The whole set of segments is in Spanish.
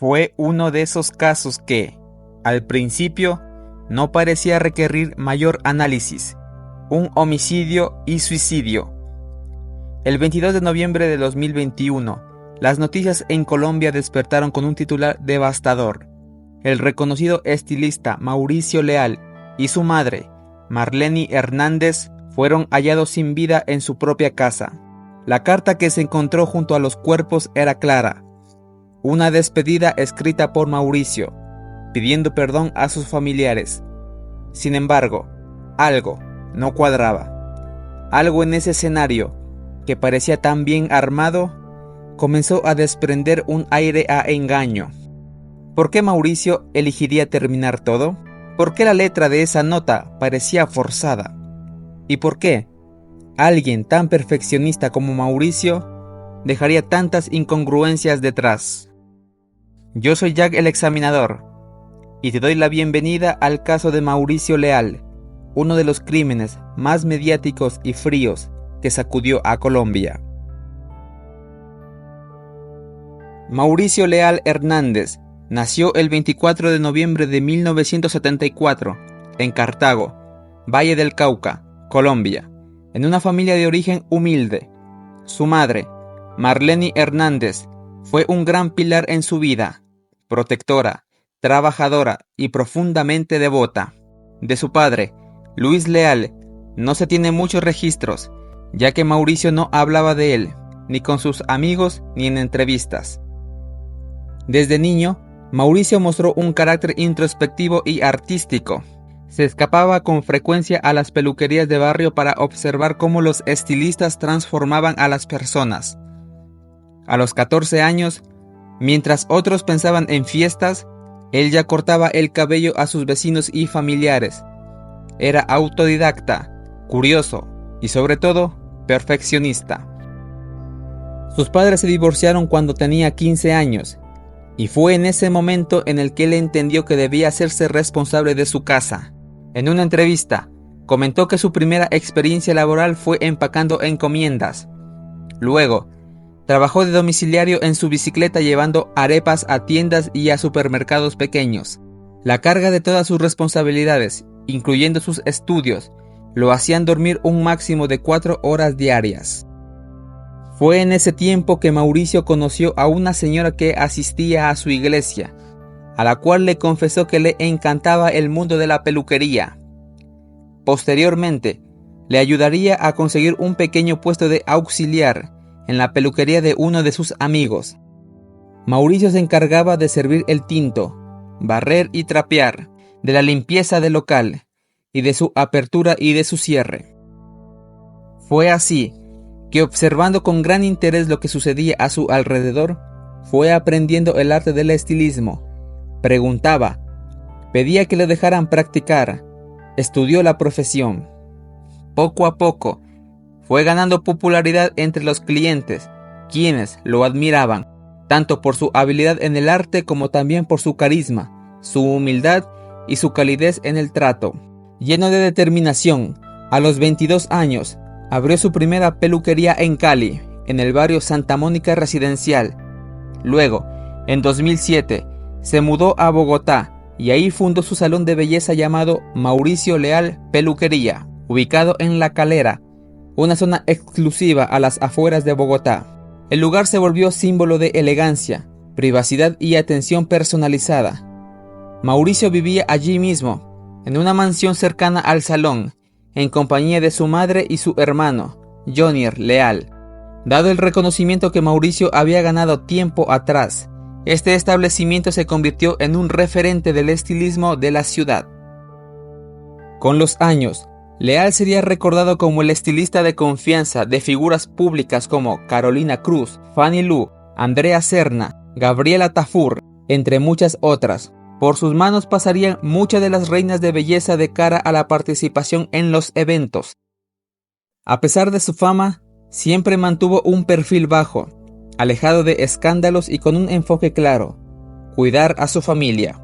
Fue uno de esos casos que, al principio, no parecía requerir mayor análisis: un homicidio y suicidio. El 22 de noviembre de 2021, las noticias en Colombia despertaron con un titular devastador. El reconocido estilista Mauricio Leal y su madre, Marleny Hernández, fueron hallados sin vida en su propia casa. La carta que se encontró junto a los cuerpos era clara: una despedida escrita por Mauricio, pidiendo perdón a sus familiares. Sin embargo, algo no cuadraba. Algo en ese escenario, que parecía tan bien armado, comenzó a desprender un aire a engaño. ¿Por qué Mauricio elegiría terminar todo? ¿Por qué la letra de esa nota parecía forzada? ¿Y por qué alguien tan perfeccionista como Mauricio dejaría tantas incongruencias detrás? Yo soy Jack el Examinador, y te doy la bienvenida al caso de Mauricio Leal, uno de los crímenes más mediáticos y fríos que sacudió a Colombia. Mauricio Leal Hernández nació el 24 de noviembre de 1974 en Cartago, Valle del Cauca, Colombia, en una familia de origen humilde. Su madre, Marleny Hernández, fue un gran pilar en su vida, protectora, trabajadora y profundamente devota. De su padre, Luis Leal, no se tienen muchos registros, ya que Mauricio no hablaba de él, ni con sus amigos ni en entrevistas. Desde niño, Mauricio mostró un carácter introspectivo y artístico. Se escapaba con frecuencia a las peluquerías de barrio para observar cómo los estilistas transformaban a las personas. A los 14 años, mientras otros pensaban en fiestas, él ya cortaba el cabello a sus vecinos y familiares. Era autodidacta, curioso y sobre todo, perfeccionista. Sus padres se divorciaron cuando tenía 15 años, y fue en ese momento en el que él entendió que debía hacerse responsable de su casa. En una entrevista, comentó que su primera experiencia laboral fue empacando encomiendas. Luego, trabajó de domiciliario en su bicicleta llevando arepas a tiendas y a supermercados pequeños. La carga de todas sus responsabilidades, incluyendo sus estudios, lo hacían dormir un máximo de 4 horas diarias. Fue en ese tiempo que Mauricio conoció a una señora que asistía a su iglesia, a la cual le confesó que le encantaba el mundo de la peluquería. Posteriormente, le ayudaría a conseguir un pequeño puesto de auxiliar en la peluquería de uno de sus amigos. Mauricio se encargaba de servir el tinto, barrer y trapear, de la limpieza del local, y de su apertura y de su cierre. Fue así que, observando con gran interés lo que sucedía a su alrededor, fue aprendiendo el arte del estilismo. Preguntaba, pedía que le dejaran practicar, estudió la profesión. Poco a poco, fue ganando popularidad entre los clientes, quienes lo admiraban, tanto por su habilidad en el arte como también por su carisma, su humildad y su calidez en el trato. Lleno de determinación, a los 22 años, abrió su primera peluquería en Cali, en el barrio Santa Mónica Residencial. Luego, en 2007, se mudó a Bogotá y ahí fundó su salón de belleza llamado Mauricio Leal Peluquería, ubicado en La Calera, una zona exclusiva a las afueras de Bogotá. El lugar se volvió símbolo de elegancia, privacidad y atención personalizada. Mauricio vivía allí mismo, en una mansión cercana al salón, en compañía de su madre y su hermano, Jonier Leal. Dado el reconocimiento que Mauricio había ganado tiempo atrás, este establecimiento se convirtió en un referente del estilismo de la ciudad. Con los años, Leal sería recordado como el estilista de confianza de figuras públicas como Carolina Cruz, Fanny Lu, Andrea Serna, Gabriela Tafur, entre muchas otras. Por sus manos pasarían muchas de las reinas de belleza de cara a la participación en los eventos. A pesar de su fama, siempre mantuvo un perfil bajo, alejado de escándalos y con un enfoque claro: cuidar a su familia.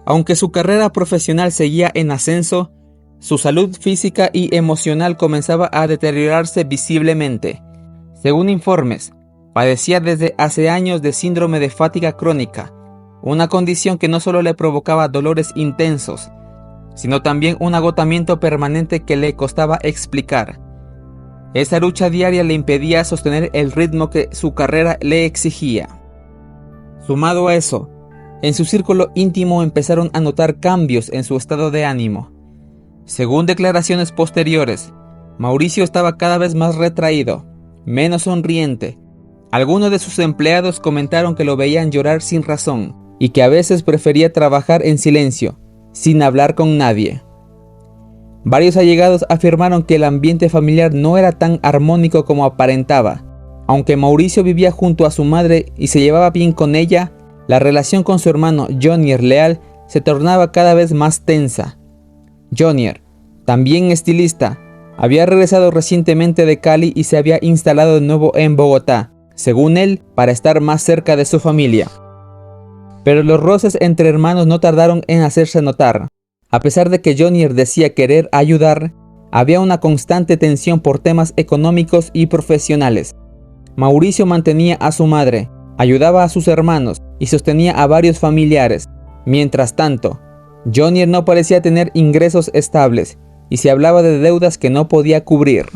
Aunque su carrera profesional seguía en ascenso, Su salud física y emocional comenzaba a deteriorarse visiblemente. Según informes, padecía desde hace años de síndrome de fatiga crónica, una condición que no solo le provocaba dolores intensos, sino también un agotamiento permanente que le costaba explicar. Esa lucha diaria le impedía sostener el ritmo que su carrera le exigía. Sumado a eso, en su círculo íntimo empezaron a notar cambios en su estado de ánimo. Según declaraciones posteriores, Mauricio estaba cada vez más retraído, menos sonriente. Algunos de sus empleados comentaron que lo veían llorar sin razón y que a veces prefería trabajar en silencio, sin hablar con nadie. Varios allegados afirmaron que el ambiente familiar no era tan armónico como aparentaba. Aunque Mauricio vivía junto a su madre y se llevaba bien con ella, la relación con su hermano Jonier Leal se tornaba cada vez más tensa. Jonier, también estilista, había regresado recientemente de Cali y se había instalado de nuevo en Bogotá, según él, para estar más cerca de su familia. Pero los roces entre hermanos no tardaron en hacerse notar. A pesar de que Jonier decía querer ayudar, había una constante tensión por temas económicos y profesionales. Mauricio mantenía a su madre, ayudaba a sus hermanos y sostenía a varios familiares. Mientras tanto, Jonier no parecía tener ingresos estables y se hablaba de deudas que no podía cubrir.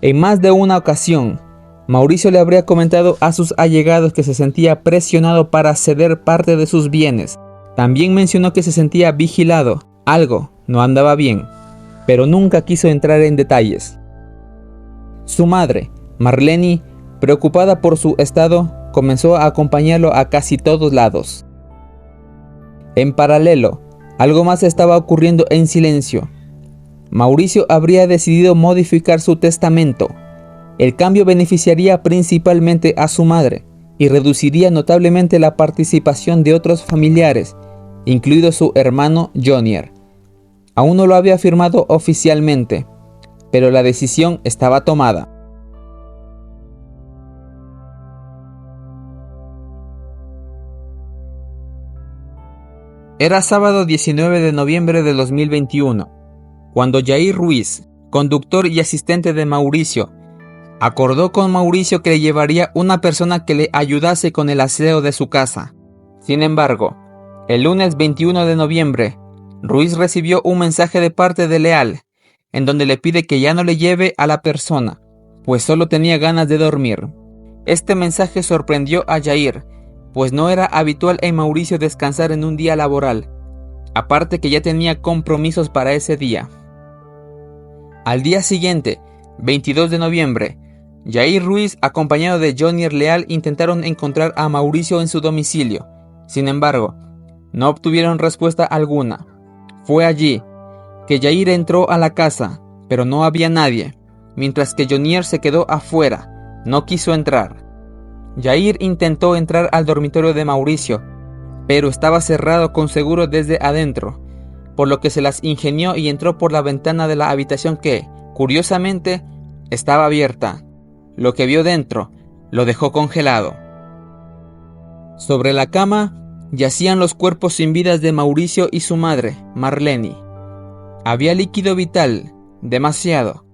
En más de una ocasión, Mauricio le habría comentado a sus allegados que se sentía presionado para ceder parte de sus bienes. También mencionó que se sentía vigilado, algo no andaba bien, pero nunca quiso entrar en detalles. Su madre, Marlene, preocupada por su estado, comenzó a acompañarlo a casi todos lados. En paralelo, algo más estaba ocurriendo en silencio. Mauricio habría decidido modificar su testamento. El cambio beneficiaría principalmente a su madre y reduciría notablemente la participación de otros familiares, incluido su hermano Jonier. Aún no lo había firmado oficialmente, pero la decisión estaba tomada. Era sábado 19 de noviembre de 2021, cuando Jair Ruiz, conductor y asistente de Mauricio, acordó con Mauricio que le llevaría una persona que le ayudase con el aseo de su casa. Sin embargo, el lunes 21 de noviembre, Ruiz recibió un mensaje de parte de Leal, en donde le pide que ya no le lleve a la persona, pues solo tenía ganas de dormir. Este mensaje sorprendió a Jair, pues no era habitual en Mauricio descansar en un día laboral, aparte que ya tenía compromisos para ese día. Al día siguiente, 22 de noviembre, Jair Ruiz, acompañado de Jonier Leal, intentaron encontrar a Mauricio en su domicilio. Sin embargo, no obtuvieron respuesta alguna. Fue allí que Jair entró a la casa, pero no había nadie, mientras que Jonier se quedó afuera, no quiso entrar. Jair intentó entrar al dormitorio de Mauricio, pero estaba cerrado con seguro desde adentro, por lo que se las ingenió y entró por la ventana de la habitación que, curiosamente, estaba abierta. Lo que vio dentro lo dejó congelado. Sobre la cama yacían los cuerpos sin vidas de Mauricio y su madre, Marlene. Había líquido vital, demasiado.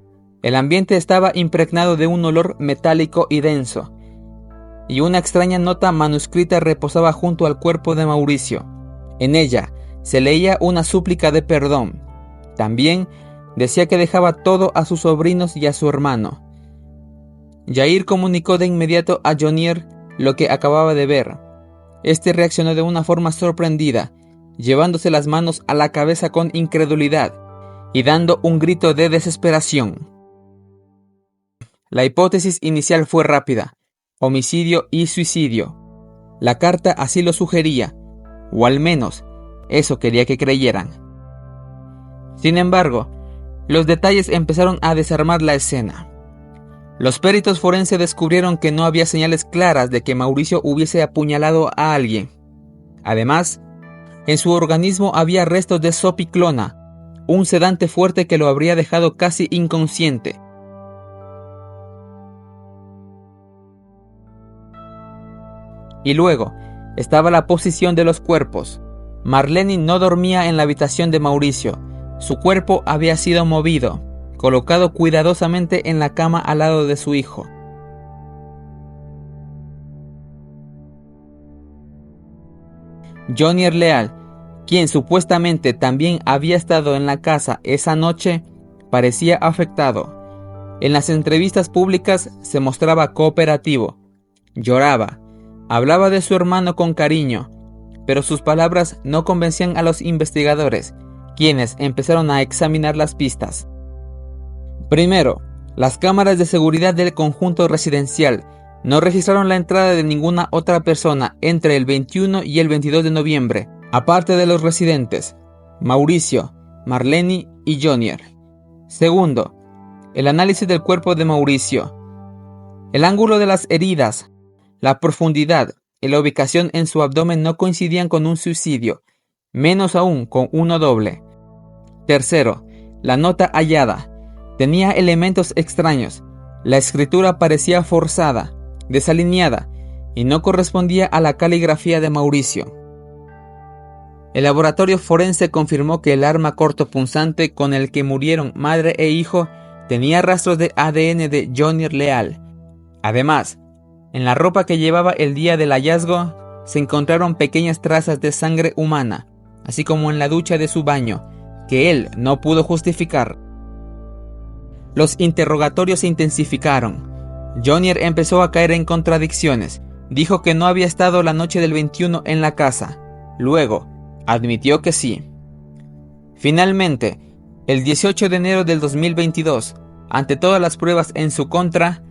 El ambiente estaba impregnado de un olor metálico y denso, y una extraña nota manuscrita reposaba junto al cuerpo de Mauricio. En ella se leía una súplica de perdón. También decía que dejaba todo a sus sobrinos y a su hermano. Jair comunicó de inmediato a Jonier lo que acababa de ver. Este reaccionó de una forma sorprendida, llevándose las manos a la cabeza con incredulidad y dando un grito de desesperación. La hipótesis inicial fue rápida: homicidio y suicidio. La carta así lo sugería, o al menos eso quería que creyeran. Sin embargo, los detalles empezaron a desarmar la escena. Los peritos forenses descubrieron que no había señales claras de que Mauricio hubiese apuñalado a alguien. Además, en su organismo había restos de zopiclona, un sedante fuerte que lo habría dejado casi inconsciente. Y luego estaba la posición de los cuerpos. Marlene no dormía en la habitación de Mauricio, Su cuerpo había sido movido, colocado cuidadosamente en la cama al lado de su hijo. Jonier Leal, quien supuestamente también había estado en la casa esa noche, parecía afectado. En las entrevistas públicas se mostraba cooperativo, lloraba, hablaba de su hermano con cariño, pero sus palabras no convencían a los investigadores, quienes empezaron a examinar las pistas. Primero, las cámaras de seguridad del conjunto residencial no registraron la entrada de ninguna otra persona entre el 21 y el 22 de noviembre, aparte de los residentes, Mauricio, Marlene y Jonier. Segundo, el análisis del cuerpo de Mauricio. El ángulo de las heridas, la profundidad y la ubicación en su abdomen no coincidían con un suicidio, menos aún con uno doble. Tercero, la nota hallada tenía elementos extraños. La escritura parecía forzada, desalineada y no correspondía a la caligrafía de Mauricio. El laboratorio forense confirmó que el arma cortopunzante con el que murieron madre e hijo tenía rastros de ADN de Jonier Leal. Además, en la ropa que llevaba el día del hallazgo se encontraron pequeñas trazas de sangre humana, así como en la ducha de su baño, que él no pudo justificar. Los interrogatorios se intensificaron. Jonier empezó a caer en contradicciones. Dijo que no había estado la noche del 21 en la casa. Luego, admitió que sí. Finalmente, el 18 de enero del 2022, ante todas las pruebas en su contra,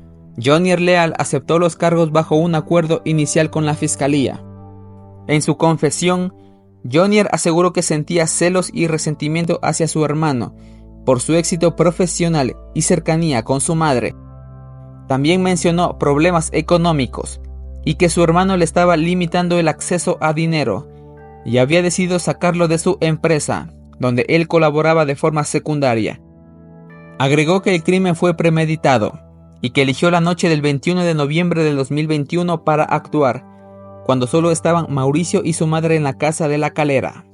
Jonier Leal aceptó los cargos bajo un acuerdo inicial con la fiscalía. En su confesión, Jonier aseguró que sentía celos y resentimiento hacia su hermano por su éxito profesional y cercanía con su madre. También mencionó problemas económicos y que su hermano le estaba limitando el acceso a dinero y había decidido sacarlo de su empresa, donde él colaboraba de forma secundaria. Agregó que el crimen fue premeditado y que eligió la noche del 21 de noviembre del 2021 para actuar, cuando solo estaban Mauricio y su madre en la casa de La Calera.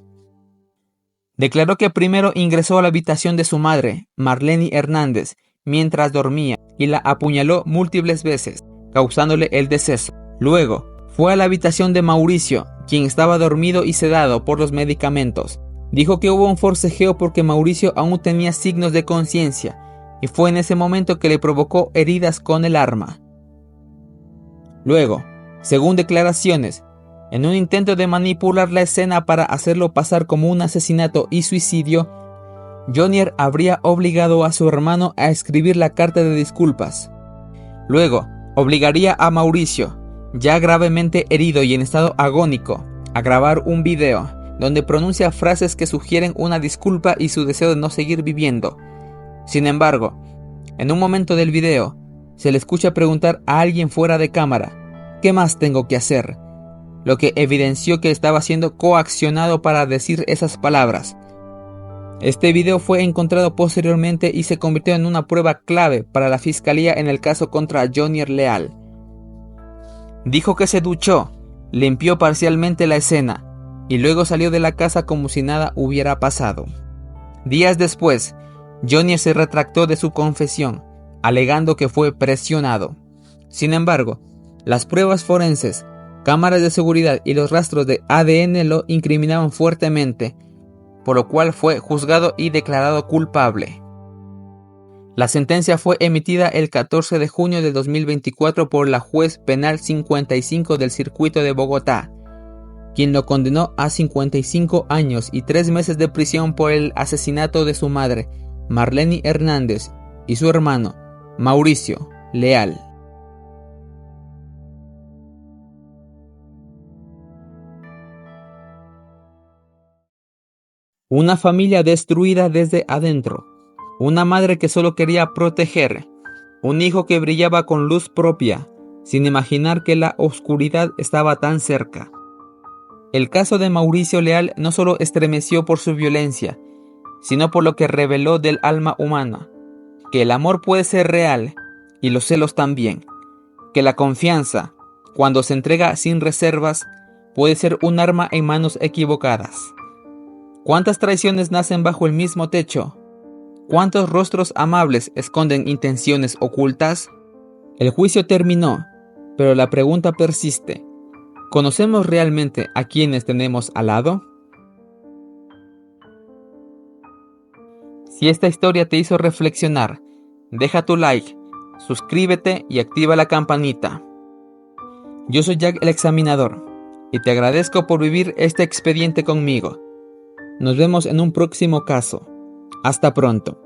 Declaró que primero ingresó a la habitación de su madre, Marlene Hernández, mientras dormía y la apuñaló múltiples veces, causándole el deceso. Luego, fue a la habitación de Mauricio, quien estaba dormido y sedado por los medicamentos. Dijo que hubo un forcejeo porque Mauricio aún tenía signos de conciencia y fue en ese momento que le provocó heridas con el arma. Luego, según declaraciones, en un intento de manipular la escena para hacerlo pasar como un asesinato y suicidio, Jonier habría obligado a su hermano a escribir la carta de disculpas. Luego, obligaría a Mauricio, ya gravemente herido y en estado agónico, a grabar un video donde pronuncia frases que sugieren una disculpa y su deseo de no seguir viviendo. Sin embargo, en un momento del video, se le escucha preguntar a alguien fuera de cámara, ¿qué más tengo que hacer?, lo que evidenció que estaba siendo coaccionado para decir esas palabras. Este video fue encontrado posteriormente y se convirtió en una prueba clave para la fiscalía en el caso contra Jonier Leal. Dijo que se duchó, limpió parcialmente la escena y luego salió de la casa como si nada hubiera pasado. Días después, Jonier se retractó de su confesión, alegando que fue presionado. Sin embargo, las pruebas forenses, cámaras de seguridad y los rastros de ADN lo incriminaban fuertemente, por lo cual fue juzgado y declarado culpable. La sentencia fue emitida el 14 de junio de 2024 por la juez penal 55 del circuito de Bogotá, quien lo condenó a 55 años y 3 meses de prisión por el asesinato de su madre, Marlene Hernández, y su hermano, Mauricio Leal. Una familia destruida desde adentro, una madre que solo quería proteger, un hijo que brillaba con luz propia, sin imaginar que la oscuridad estaba tan cerca. El caso de Mauricio Leal no solo estremeció por su violencia, sino por lo que reveló del alma humana, que el amor puede ser real y los celos también, que la confianza, cuando se entrega sin reservas, puede ser un arma en manos equivocadas. ¿Cuántas traiciones nacen bajo el mismo techo? ¿Cuántos rostros amables esconden intenciones ocultas? El juicio terminó, pero la pregunta persiste. ¿Conocemos realmente a quienes tenemos al lado? Si esta historia te hizo reflexionar, deja tu like, suscríbete y activa la campanita. Yo soy Jack el Examinador y te agradezco por vivir este expediente conmigo. Nos vemos en un próximo caso. Hasta pronto.